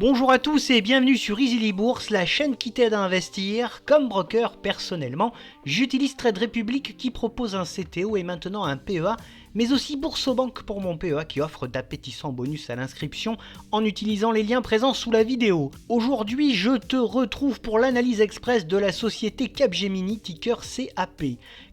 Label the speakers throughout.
Speaker 1: Bonjour à tous et bienvenue sur Easily Bourse, la chaîne qui t'aide à investir. Comme broker, personnellement, j'utilise Trade Republic qui propose un CTO et maintenant un PEA, mais aussi Boursobank pour mon PEA qui offre d'appétissants bonus à l'inscription en utilisant les liens présents sous la vidéo. Aujourd'hui, je te retrouve pour l'analyse express de la société Capgemini, ticker CAP.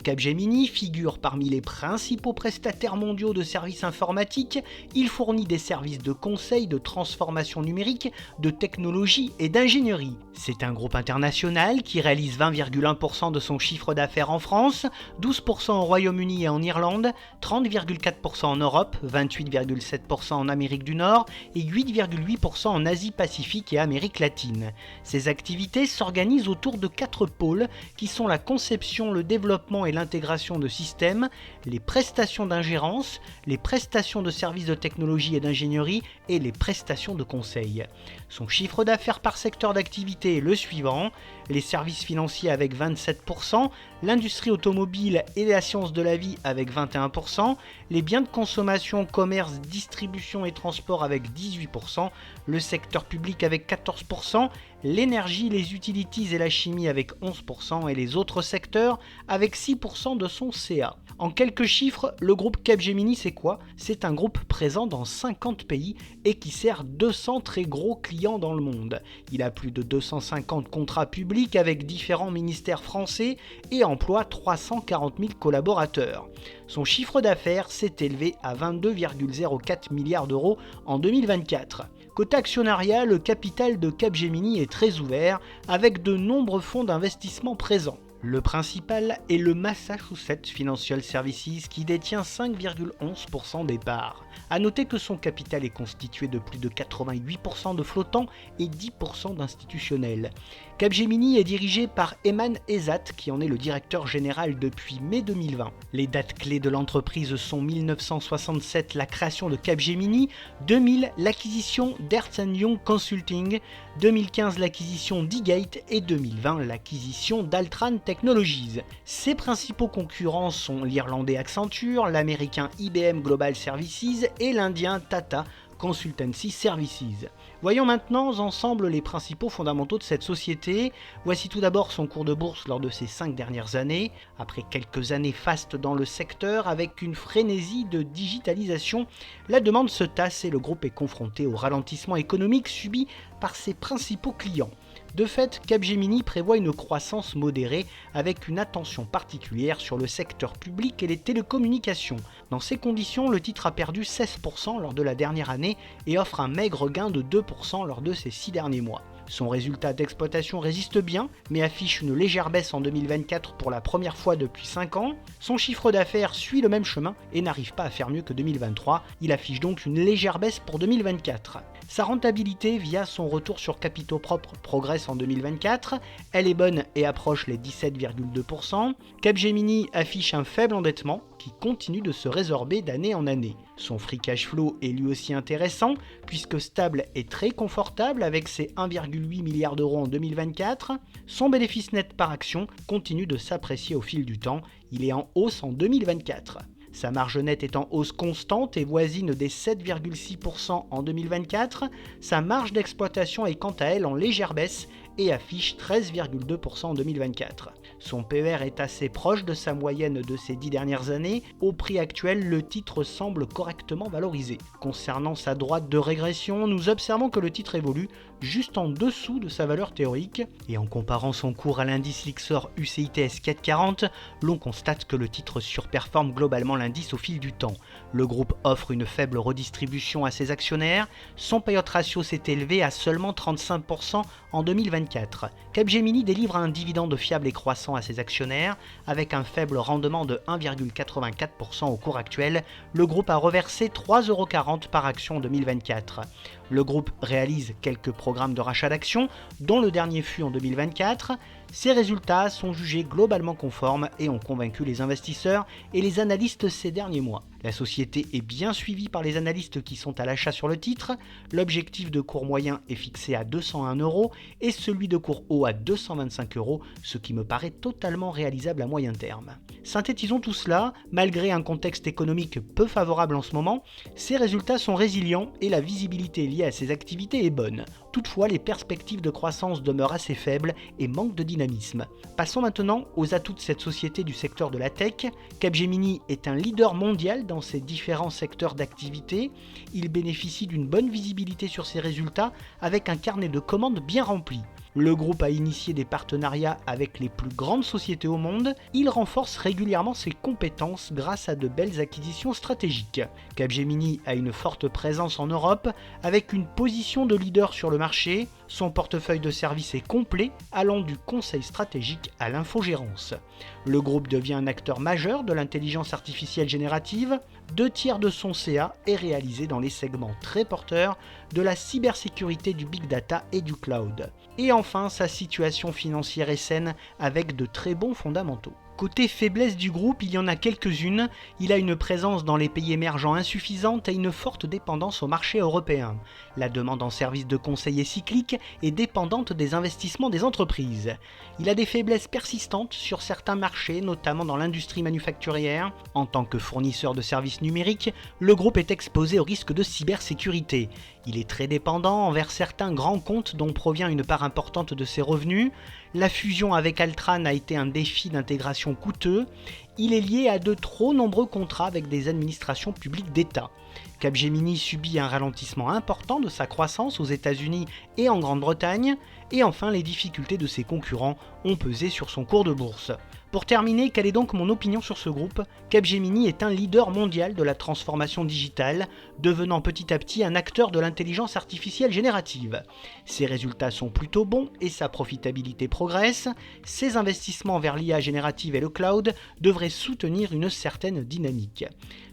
Speaker 1: Capgemini figure parmi les principaux prestataires mondiaux de services informatiques. Il fournit des services de conseil, de transformation numérique, de technologie et d'ingénierie. C'est un groupe international qui réalise 20,1% de son chiffre d'affaires en France, 12% au Royaume-Uni et en Irlande, 30,4% en Europe, 28,7% en Amérique du Nord et 8,8% en Asie-Pacifique et Amérique latine. Ces activités s'organisent autour de 4 pôles qui sont la conception, le développement et l'intégration de systèmes, les prestations d'ingérence, les prestations de services de technologie et d'ingénierie et les prestations de conseil. Son chiffre d'affaires par secteur d'activité est le suivant: les services financiers avec 27%, l'industrie automobile et la science de la vie avec 21%, les biens de consommation, commerce, distribution et transport avec 18%, le secteur public avec 14%, l'énergie, les utilities et la chimie avec 11% et les autres secteurs avec 6% de son CA. En quelques chiffres, le groupe Capgemini c'est quoi? C'est un groupe présent dans 50 pays et qui sert 200 très gros clients dans le monde. Il a plus de 250 contrats publics avec différents ministères français et emploie 340 000 collaborateurs. Son chiffre d'affaires s'est élevé à 22,04 milliards d'euros en 2024. Côté actionnariat, le capital de Capgemini est très ouvert avec de nombreux fonds d'investissement présents. Le principal est le Massachusetts Financial Services qui détient 5,11% des parts. A noter que son capital est constitué de plus de 88% de flottants et 10% d'institutionnels. Capgemini est dirigé par Eman Ezat qui en est le directeur général depuis mai 2020. Les dates clés de l'entreprise sont 1967, la création de Capgemini, 2000, l'acquisition d'Ernst & Young Consulting, 2015, l'acquisition d'eGate et 2020, l'acquisition d'Altran Technologies. Ses principaux concurrents sont l'irlandais Accenture, l'américain IBM Global Services et l'indien Tata Consultancy Services. Voyons maintenant ensemble les principaux fondamentaux de cette société. Voici tout d'abord son cours de bourse lors de ces 5 dernières années. Après quelques années fastes dans le secteur avec une frénésie de digitalisation, la demande se tasse et le groupe est confronté au ralentissement économique subi par ses principaux clients. De fait, Capgemini prévoit une croissance modérée avec une attention particulière sur le secteur public et les télécommunications. Dans ces conditions, le titre a perdu 16% lors de la dernière année et offre un maigre gain de 2% lors de ces 6 derniers mois. Son résultat d'exploitation résiste bien, mais affiche une légère baisse en 2024 pour la première fois depuis 5 ans. Son chiffre d'affaires suit le même chemin et n'arrive pas à faire mieux que 2023. Il affiche donc une légère baisse pour 2024. Sa rentabilité via son retour sur capitaux propres progresse en 2024. Elle est bonne et approche les 17,2%. Capgemini affiche un faible endettement qui continue de se résorber d'année en année. Son free cash flow est lui aussi intéressant puisque stable et très confortable avec ses 1,8 milliard d'euros en 2024. Son bénéfice net par action continue de s'apprécier au fil du temps. Il est en hausse en 2024. Sa marge nette est en hausse constante et voisine des 7,6% en 2024. Sa marge d'exploitation est quant à elle en légère baisse et affiche 13,2% en 2024. Son PER est assez proche de sa moyenne de ces 10 dernières années. Au prix actuel, le titre semble correctement valorisé. Concernant sa droite de régression, nous observons que le titre évolue juste en dessous de sa valeur théorique. Et en comparant son cours à l'indice Lyxor UCITS 440, l'on constate que le titre surperforme globalement l'indice au fil du temps. Le groupe offre une faible redistribution à ses actionnaires. Son payout ratio s'est élevé à seulement 35% en 2024. Capgemini délivre un dividende fiable et croissant à ses actionnaires. Avec un faible rendement de 1,84% au cours actuel, le groupe a reversé 3,40€ par action en 2024. Le groupe réalise quelques programmes de rachat d'actions, dont le dernier fut en 2024. Ces résultats sont jugés globalement conformes et ont convaincu les investisseurs et les analystes ces derniers mois. La société est bien suivie par les analystes qui sont à l'achat sur le titre. L'objectif de cours moyen est fixé à 201 € et celui de cours haut à 225 €, ce qui me paraît totalement réalisable à moyen terme. Synthétisons tout cela, malgré un contexte économique peu favorable en ce moment, ces résultats sont résilients et la visibilité liée à ces activités est bonne. Toutefois, les perspectives de croissance demeurent assez faibles et manquent de dynamisme. Passons maintenant aux atouts de cette société du secteur de la tech. Capgemini est un leader mondial dans ses différents secteurs d'activité. Il bénéficie d'une bonne visibilité sur ses résultats avec un carnet de commandes bien rempli. Le groupe a initié des partenariats avec les plus grandes sociétés au monde. Il renforce régulièrement ses compétences grâce à de belles acquisitions stratégiques. Capgemini a une forte présence en Europe avec une position de leader sur le marché. Son portefeuille de services est complet, allant du conseil stratégique à l'infogérance. Le groupe devient un acteur majeur de l'intelligence artificielle générative. 2/3 de son CA est réalisé dans les segments très porteurs de la cybersécurité, du big data et du cloud. Et enfin, sa situation financière est saine avec de très bons fondamentaux. Côté faiblesse du groupe, il y en a quelques-unes. Il a une présence dans les pays émergents insuffisante et une forte dépendance au marché européen. La demande en services de conseil est cyclique et dépendante des investissements des entreprises. Il a des faiblesses persistantes sur certains marchés, notamment dans l'industrie manufacturière. En tant que fournisseur de services numériques, le groupe est exposé au risque de cybersécurité. Il est très dépendant envers certains grands comptes dont provient une part importante de ses revenus. La fusion avec Altran a été un défi d'intégration coûteux. Il est lié à de trop nombreux contrats avec des administrations publiques d'État. Capgemini subit un ralentissement important de sa croissance aux États-Unis et en Grande-Bretagne. Et enfin, les difficultés de ses concurrents ont pesé sur son cours de bourse. Pour terminer, quelle est donc mon opinion sur ce groupe ? Capgemini est un leader mondial de la transformation digitale, devenant petit à petit un acteur de l'intelligence artificielle générative. Ses résultats sont plutôt bons et sa profitabilité progresse. Ses investissements vers l'IA générative et le cloud devraient soutenir une certaine dynamique.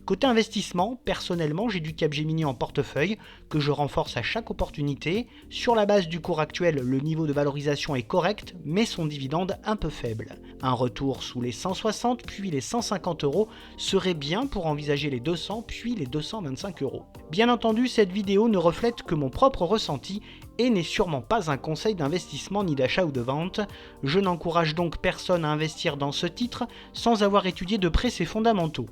Speaker 1: Côté investissement, personnellement, j'ai du Capgemini en portefeuille que je renforce à chaque opportunité. Sur la base du cours actuel, le niveau de valorisation est correct, mais son dividende un peu faible. Un retour sous les 160 puis les 150 € serait bien pour envisager les 200 puis les 225 €. Bien entendu, cette vidéo ne reflète que mon propre ressenti et n'est sûrement pas un conseil d'investissement ni d'achat ou de vente. Je n'encourage donc personne à investir dans ce titre sans avoir étudié de près ses fondamentaux.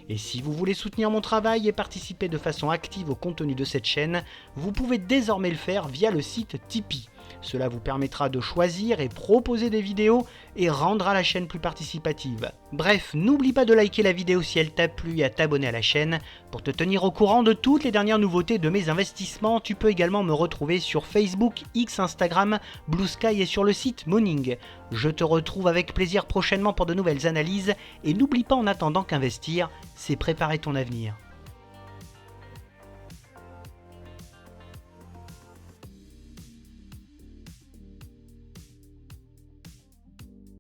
Speaker 1: Et si vous voulez soutenir mon travail et participer de façon active au contenu de cette chaîne, vous pouvez désormais le faire via le site Tipeee. Cela vous permettra de choisir et proposer des vidéos et rendra la chaîne plus participative. Bref, n'oublie pas de liker la vidéo si elle t'a plu et à t'abonner à la chaîne. Pour te tenir au courant de toutes les dernières nouveautés de mes investissements, tu peux également me retrouver sur Facebook, X, Instagram, Blue Sky et sur le site Moning. Je te retrouve avec plaisir prochainement pour de nouvelles analyses et n'oublie pas en attendant qu'investir, c'est préparer ton avenir.